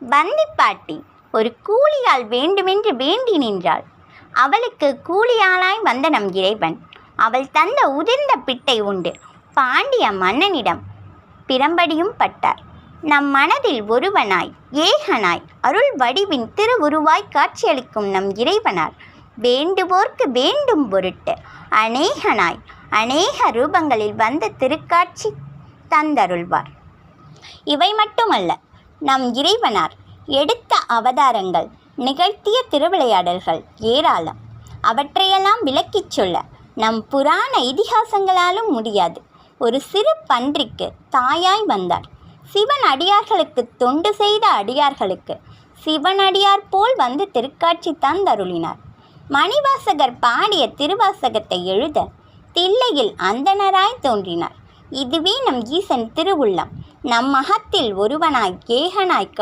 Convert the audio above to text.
பந்திப்பாட்டி ஒரு கூலியாள் வேண்டுமென்று வேண்டி நின்றாள். அவளுக்கு கூலியாளாய் வந்த நம் இறைவன் அவள் தந்த உதிர்ந்த பிட்டை உண்டு பாண்டிய மன்னனிடம் பிரம்படியும் பட்டார். நம் மனதில் ஒருவனாய் ஏகனாய் அருள் வடிவின் திருவுருவாய் காட்சியளிக்கும் நம் இறைவனார் வேண்டுவோர்க்கு வேண்டும் பொருட்டு அநேகனாய் அநேக ரூபங்களில் வந்து திருக்காட்சி தந்தருள்வார். இவை மட்டுமல்ல, நம் இறைவனார் எடுத்த அவதாரங்கள் நிகழ்த்திய திருவிளையாடல்கள் ஏராளம். அவற்றையெல்லாம் விளக்கிச் சொல்ல நம் புராண இதிகாசங்களாலும் முடியாது. ஒரு சிறு பன்றிக்கு தாயாய் வந்தார். சிவன் அடியார்களுக்கு தொண்டு செய்த அடியார்களுக்கு சிவனடியார் போல் வந்து திருக்காட்சி தந்தருளினார். மணிவாசகர் பாடிய திருவாசகத்தை எழுத தில்லையில் அந்தணராய் தோன்றினார். இதுவே நம் ஈசன் திருவுள்ளம். நம் மகத்தில் ஒருவனாய் ஏகனாய்